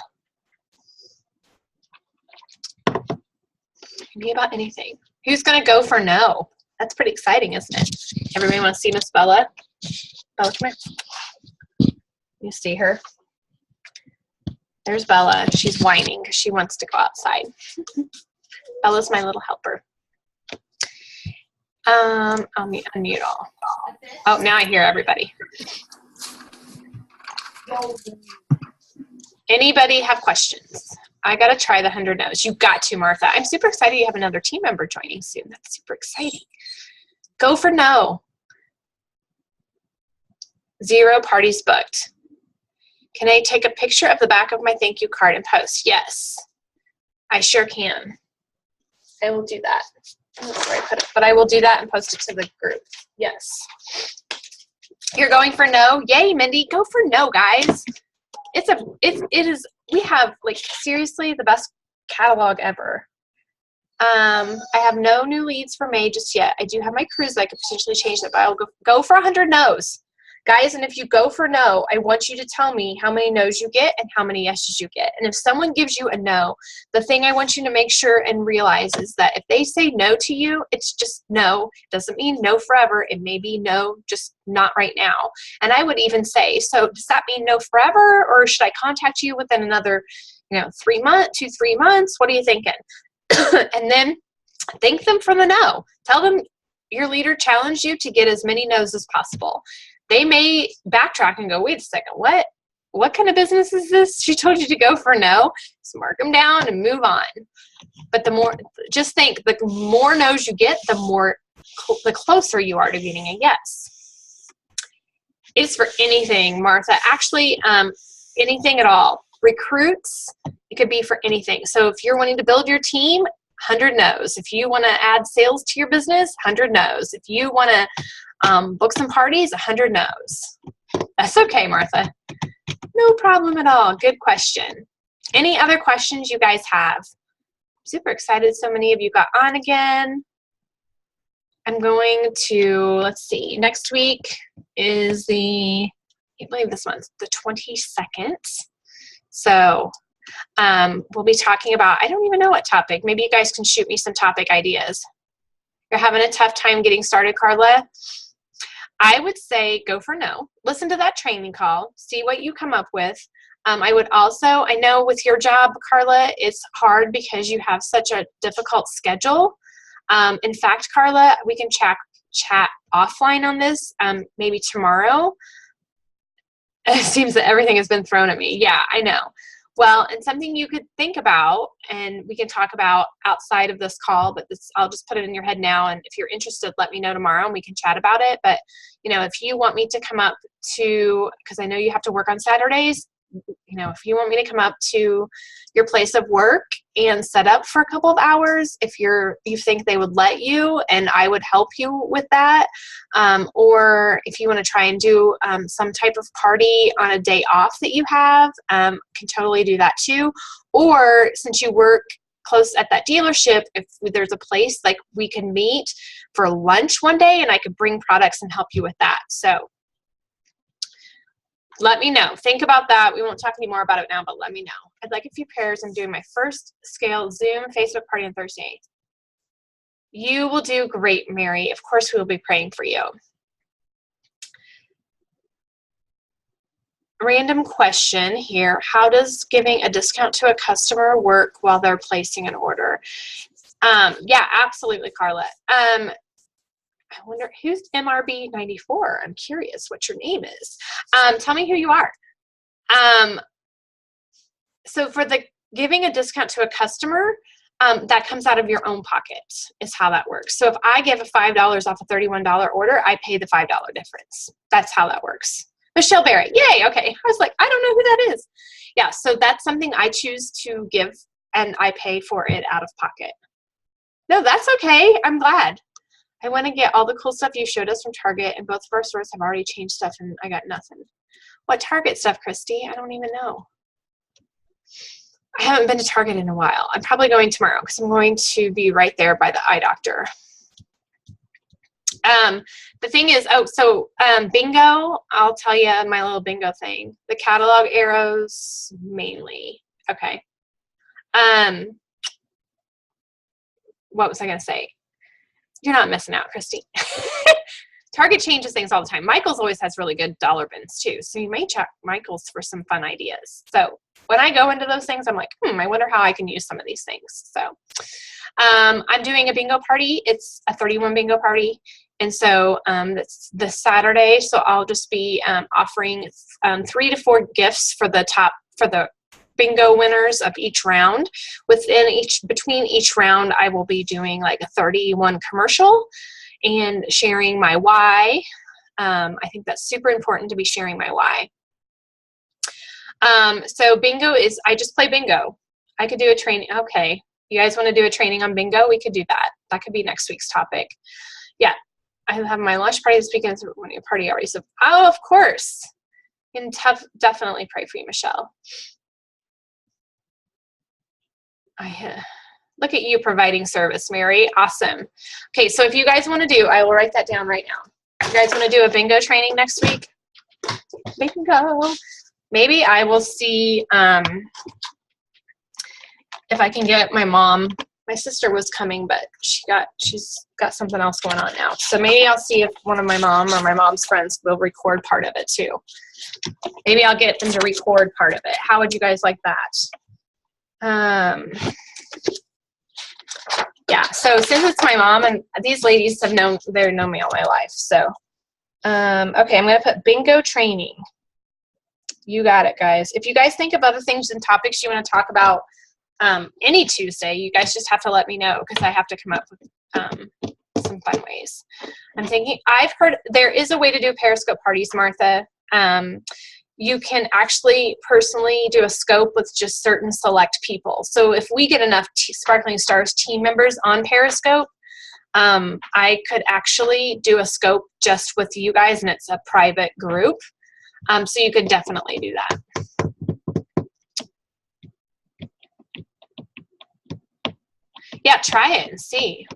Maybe about anything. Who's going to go for no? That's pretty exciting, isn't it? Everybody want to see Miss Bella? Bella, come here. You see her? There's Bella. She's whining because she wants to go outside. Bella's my little helper. I'll unmute all. Oh, now I hear everybody. Anybody have questions? I got to try the 100 no's. You got to, Martha. I'm super excited you have another team member joining soon. That's super exciting. Go for no. 0 parties booked. Can I take a picture of the back of my thank you card and post? Yes, I sure can. I will do that. That's where I put it. But I will do that and post it to the group. Yes. You're going for no? Yay, Mindy. Go for no, guys. We have, like, seriously the best catalog ever. I have no new leads for May just yet. I do have my cruise that I could potentially change that, but I'll go for 100 no's. Guys, and if you go for no, I want you to tell me how many no's you get and how many yeses you get. And if someone gives you a no, the thing I want you to make sure and realize is that if they say no to you, it's just no. It doesn't mean no forever. It may be no, just not right now. And I would even say, so does that mean no forever, or should I contact you within another, 3 months, 2-3 months? What are you thinking? And then thank them for the no. Tell them your leader challenged you to get as many no's as possible. They may backtrack and go, wait a second, what kind of business is this? She told you to go for no. Just mark them down and move on. But just think, the more no's you get, the closer you are to getting a yes. It's for anything, Martha. Actually, anything at all. Recruits, it could be for anything. So if you're wanting to build your team, 100 no's. If you want to add sales to your business, 100 no's. If you want to book some parties, 100 no's. That's okay, Martha. No problem at all. Good question. Any other questions you guys have? Super excited so many of you got on again. I'm going to, let's see, next week is I can't believe this month's the 22nd. So we'll be talking about, I don't even know what topic. Maybe you guys can shoot me some topic ideas. You're having a tough time getting started, Carla? I would say go for no. Listen to that training call. See what you come up with. I would also, I know with your job, Carla, it's hard because you have such a difficult schedule. In fact, Carla, we can chat offline on this, maybe tomorrow. It seems that everything has been thrown at me. Yeah, I know. Well, and something you could think about, and we can talk about outside of this call, but I'll just put it in your head now. And if you're interested, let me know tomorrow and we can chat about it. But, if you want me to come up to, because I know you have to work on Saturdays, if you want me to come up to your place of work and set up for a couple of hours, if you think they would let you and I would help you with that, or if you want to try and do some type of party on a day off that you have, can totally do that too. Or since you work close at that dealership, if there's a place like we can meet for lunch one day and I could bring products and help you with that. So let me know. Think about that. We won't talk any more about it now, but let me know. I'd like a few pairs. I'm doing my first scale Zoom Facebook party on Thursday. You will do great, Mary. Of course, we will be praying for you. Random question here. How does giving a discount to a customer work while they're placing an order? Yeah, absolutely, Carla. I wonder who's MRB94. I'm curious what your name is. Tell me who you are. So for the giving a discount to a customer, that comes out of your own pocket is how that works. So if I give a $5 off a $31 order, I pay the $5 difference. That's how that works. Michelle Barrett. Yay. Okay. I was like, I don't know who that is. Yeah. So that's something I choose to give and I pay for it out of pocket. No, that's okay. I'm glad. I want to get all the cool stuff you showed us from Target, and both of our stores have already changed stuff, and I got nothing. What Target stuff, Christy? I don't even know. I haven't been to Target in a while. I'm probably going tomorrow because I'm going to be right there by the eye doctor. The thing is, bingo, I'll tell you my little bingo thing. The catalog arrows mainly. Okay. What was I going to say? You're not missing out, Christy. Target changes things all the time. Michael's always has really good dollar bins too. So you may check Michael's for some fun ideas. So when I go into those things, I'm like, I wonder how I can use some of these things. So I'm doing a bingo party. It's a 31 bingo party. And so that's this Saturday. So I'll just be offering 3 to 4 gifts for the bingo winners of each round. Between each round, I will be doing like a 31 commercial and sharing my why. I think that's super important to be sharing my why. So bingo is, I just play bingo. I could do a training. Okay. You guys want to do a training on bingo? We could do that. That could be next week's topic. Yeah. I have my launch party this weekend. So we're running a party already. So, of course. You can definitely pray for you, Michelle. Look at you providing service, Mary. Awesome. Okay, so if you guys want to do, I will write that down right now. You guys want to do a bingo training next week? Bingo. Maybe I will see if I can get my mom. My sister was coming, but she's got something else going on now. So maybe I'll see if one of my mom or my mom's friends will record part of it too. Maybe I'll get them to record part of it. How would you guys like that? Yeah, so since it's my mom, and these ladies have known me all my life. So, okay, I'm going to put bingo training. You got it, guys. If you guys think of other things and topics you want to talk about any Tuesday, you guys just have to let me know because I have to come up with some fun ways. I'm thinking, I've heard there is a way to do Periscope parties, Martha. You can actually personally do a scope with just certain select people. So if we get enough Sparkling Stars team members on Periscope, I could actually do a scope just with you guys, and it's a private group. So you could definitely do that. Yeah, try it and see.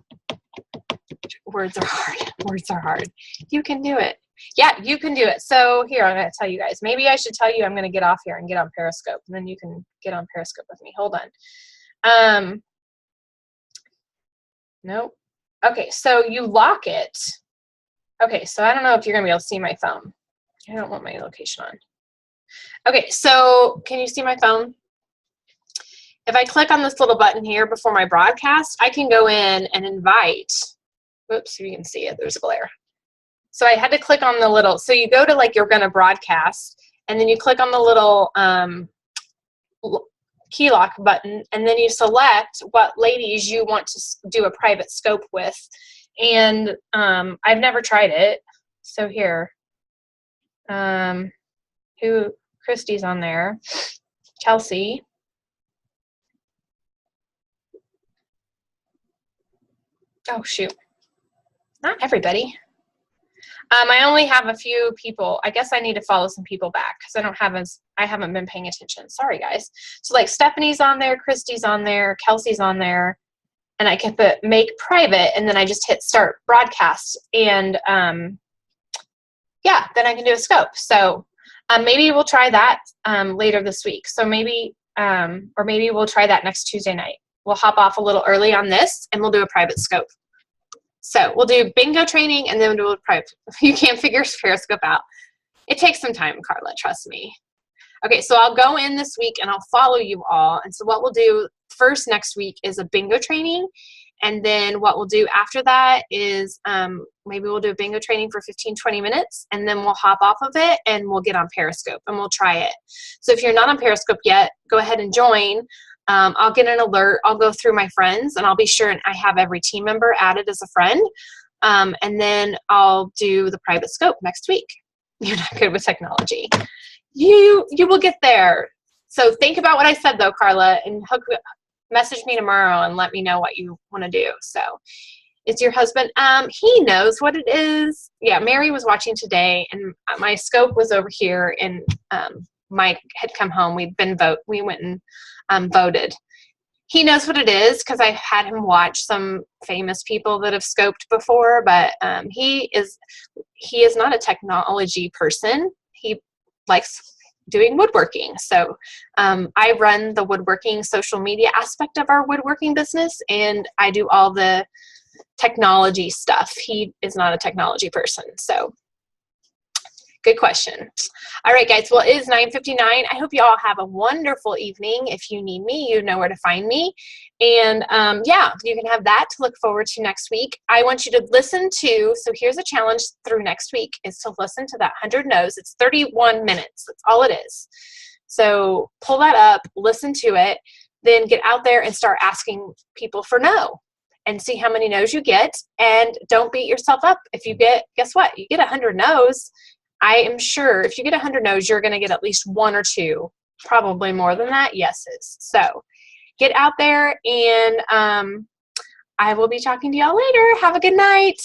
Words are hard. Words are hard. You can do it. Yeah, you can do it. So here, I'm going to tell you guys. Maybe I should tell you I'm going to get off here and get on Periscope, and then you can get on Periscope with me. Hold on. Nope. Okay, so you lock it. Okay, so I don't know if you're going to be able to see my phone. I don't want my location on. Okay, so can you see my phone? If I click on this little button here before my broadcast, I can go in and invite. Whoops, you can see it. There's a glare. So I had to click on the little, so you go to like you're going to broadcast, and then you click on the little key lock button, and then you select what ladies you want to do a private scope with. And I've never tried it. So here, Christy's on there, Chelsea. Oh shoot, not everybody. I only have a few people. I guess I need to follow some people back because I haven't been paying attention. Sorry guys. So like Stephanie's on there, Christy's on there, Kelsey's on there, and I can put make private, and then I just hit start broadcast, and yeah, then I can do a scope. So maybe we'll try that later this week. So maybe, or maybe we'll try that next Tuesday night. We'll hop off a little early on this, and we'll do a private scope. So we'll do bingo training, and then we'll do a private. You can't figure Periscope out. It takes some time, Carla, trust me. Okay, so I'll go in this week, and I'll follow you all. And so what we'll do first next week is a bingo training. And then what we'll do after that is maybe we'll do a bingo training for 15, 20 minutes, and then we'll hop off of it, and we'll get on Periscope, and we'll try it. So if you're not on Periscope yet, go ahead and join. I'll get an alert. I'll go through my friends, and I'll be sure I have every team member added as a friend. And then I'll do the private scope next week. You're not good with technology. You will get there. So think about what I said, though, Carla, and message me tomorrow and let me know what you want to do. So it's your husband. He knows what it is. Yeah, Mary was watching today, and my scope was over here, and Mike had come home. We went and voted. He knows what it is because I had him watch some famous people that have scoped before, but he is not a technology person. He likes doing woodworking. So I run the woodworking social media aspect of our woodworking business, and I do all the technology stuff. He is not a technology person. So good question. All right, guys. Well, it is 9:59. I hope you all have a wonderful evening. If you need me, you know where to find me. And yeah, you can have that to look forward to next week. I want you to listen to, so here's a challenge through next week, is to listen to that 100 no's. It's 31 minutes. That's all it is. So pull that up, listen to it, then get out there and start asking people for no, and see how many no's you get. And don't beat yourself up. If you get, guess what? You get 100 no's. I am sure if you get 100 no's, you're going to get at least one or two, probably more than that, yeses. So get out there, and I will be talking to y'all later. Have a good night.